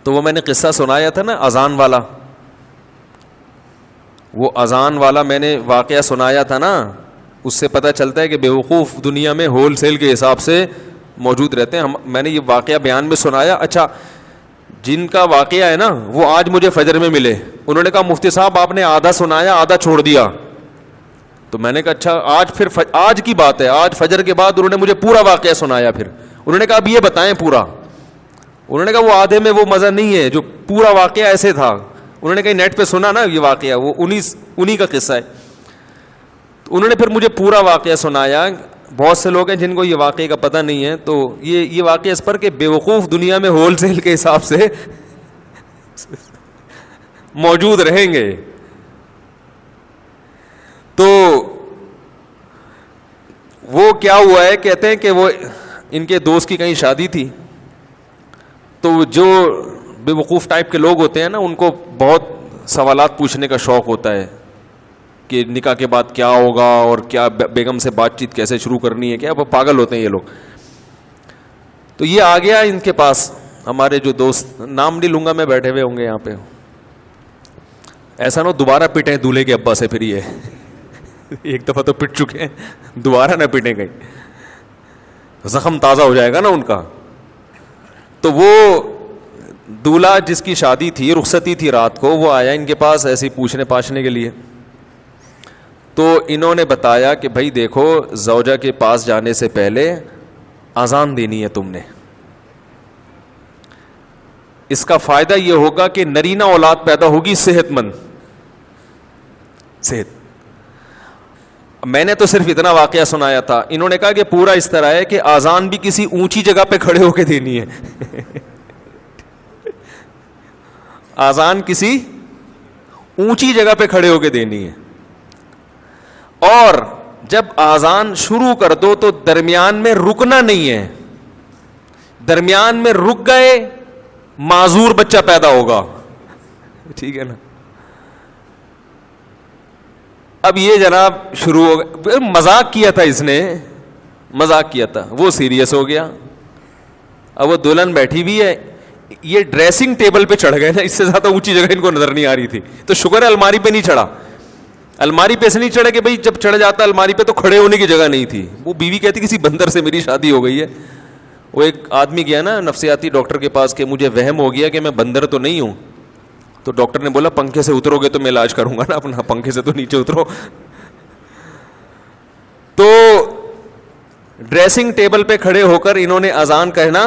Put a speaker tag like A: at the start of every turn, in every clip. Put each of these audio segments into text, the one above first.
A: تو وہ میں نے قصہ سنایا تھا نا اذان والا, وہ اذان والا میں نے واقعہ سنایا تھا نا, اس سے پتہ چلتا ہے کہ بیوقوف دنیا میں ہول سیل کے حساب سے موجود رہتے ہیں. میں نے یہ واقعہ بیان میں سنایا. اچھا, جن کا واقعہ ہے نا وہ آج مجھے فجر میں ملے, انہوں نے کہا مفتی صاحب آپ نے آدھا سنایا آدھا چھوڑ دیا. تو میں نے کہا اچھا, آج پھر آج کی بات ہے, آج فجر کے بعد انہوں نے مجھے پورا واقعہ سنایا. پھر انہوں نے کہا اب یہ بتائیں پورا. انہوں نے کہا وہ آدھے میں وہ مزہ نہیں ہے جو پورا واقعہ ایسے تھا. انہوں نے کہا نیٹ پہ سنا نا یہ واقعہ, وہ انہی کا قصہ ہے. تو انہوں نے پھر مجھے پورا واقعہ سنایا. بہت سے لوگ ہیں جن کو یہ واقعے کا پتہ نہیں ہے, تو یہ واقعہ اس پر کہ بیوقوف دنیا میں ہول سیل کے حساب سے موجود رہیں گے. تو وہ کیا ہوا ہے, کہتے ہیں کہ وہ ان کے دوست کی کہیں شادی تھی, تو جو بیوقوف ٹائپ کے لوگ ہوتے ہیں نا ان کو بہت سوالات پوچھنے کا شوق ہوتا ہے کہ نکاح کے بعد کیا ہوگا اور کیا بیگم سے بات چیت کیسے شروع کرنی ہے, کیا پاگل ہوتے ہیں یہ لوگ. تو یہ آ گیا ان کے پاس, ہمارے جو دوست, نام نہیں لوں گا میں, بیٹھے ہوئے ہوں گے یہاں پہ. ایسا نہ دوبارہ پٹیں دولہے کے ابا سے, پھر یہ ایک دفعہ تو پٹ چکے ہیں, دوبارہ نہ پٹیں کہیں, زخم تازہ ہو جائے گا نا ان کا. تو وہ دولہا جس کی شادی تھی, رخصتی تھی رات کو, وہ آیا ان کے پاس ایسے ہی پوچھنے پاچھنے کے لیے. تو انہوں نے بتایا کہ بھائی دیکھو, زوجہ کے پاس جانے سے پہلے اذان دینی ہے تم نے. اس کا فائدہ یہ ہوگا کہ نرینہ اولاد پیدا ہوگی صحت مند. صحت. میں نے تو صرف اتنا واقعہ سنایا تھا, انہوں نے کہا کہ پورا اس طرح ہے کہ اذان بھی کسی اونچی جگہ پہ کھڑے ہو کے دینی ہے. اذان کسی اونچی جگہ پہ کھڑے ہو کے دینی ہے, اور جب اذان شروع کر دو تو درمیان میں رکنا نہیں ہے. درمیان میں رک گئے معذور بچہ پیدا ہوگا. ٹھیک ہے نا. اب یہ جناب شروع ہو گیا, مذاق کیا تھا اس نے, مذاق کیا تھا, وہ سیریس ہو گیا. اب وہ دلہن بیٹھی بھی ہے, یہ ڈریسنگ ٹیبل پہ چڑھ گئے نا, اس سے زیادہ اونچی جگہ ان کو نظر نہیں آ رہی تھی. تو شکر ہے الماری پہ نہیں چڑھا. الماری پہ سے نہیں چڑھے کہ بھائی جب چڑھ جاتا الماری پہ تو کھڑے ہونے کی جگہ نہیں تھی. وہ بیوی کہتی کسی بندر سے میری شادی ہو گئی ہے. وہ ایک آدمی گیا نا نفسیاتی ڈاکٹر کے پاس کہ مجھے وہم ہو گیا کہ میں بندر تو نہیں ہوں. تو ڈاکٹر نے بولا پنکھے سے اترو گے تو میں علاج کروں گا نا اپنا, پنکھے سے تو نیچے اترو. تو ڈریسنگ ٹیبل پہ کھڑے ہو کر انہوں نے اذان کہنا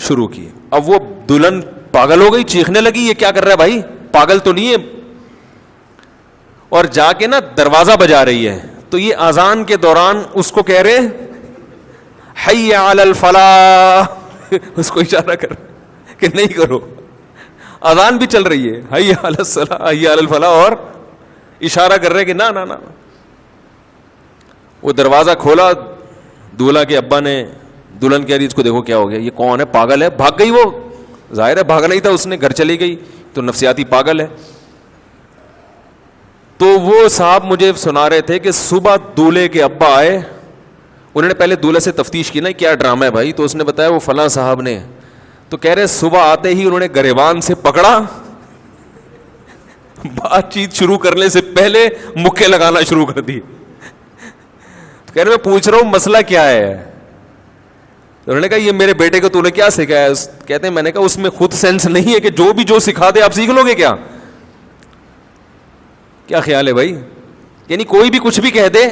A: شروع کی. اب وہ دلہن پاگل ہو گئی, چیخنے لگی یہ کیا کر رہا ہے بھائی, پاگل تو نہیں ہے. اور جا کے نا دروازہ بجا رہی ہے. تو یہ اذان کے دوران اس کو کہہ رہے حی علی الفلاح, اس کو اشارہ کر کہ نہیں کرو. اذان بھی چل رہی ہے, حی علی الصلاح حی علی الفلاح, اور اشارہ کر رہے کہ نہ نہ نہ. وہ دروازہ کھولا, دولہا کے ابا نے, دلہن کہہ رہی اس کو دیکھو کیا ہو گیا, یہ کون ہے, پاگل ہے. بھاگ گئی, وہ ظاہر ہے بھاگنا ہی تھا اس نے, گھر چلی گئی. تو نفسیاتی پاگل ہے. تو وہ صاحب مجھے سنا رہے تھے کہ صبح دولہے کے ابا آئے, انہوں نے پہلے دولہے سے تفتیش کی نا کیا ڈرامہ ہے بھائی. تو اس نے بتایا وہ فلاں صاحب نے. تو کہہ رہے صبح آتے ہی انہوں نے گریبان سے پکڑا, بات چیت شروع کرنے سے پہلے مکے لگانا شروع کر دی. کہہ رہے میں پوچھ رہا ہوں مسئلہ کیا ہے. انہوں نے کہا یہ میرے بیٹے کو تو نے کیا سکھایا. کہتے ہیں میں نے کہا اس میں خود سینس نہیں ہے کہ جو بھی جو سکھا دے آپ سیکھ لو گے کیا. کیا خیال ہے بھائی, یعنی کوئی بھی کچھ بھی کہہ دے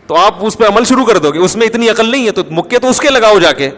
A: تو آپ اس پہ عمل شروع کر دو گے, اس میں اتنی عقل نہیں ہے. تو مکے تو اس کے لگاؤ جا کے.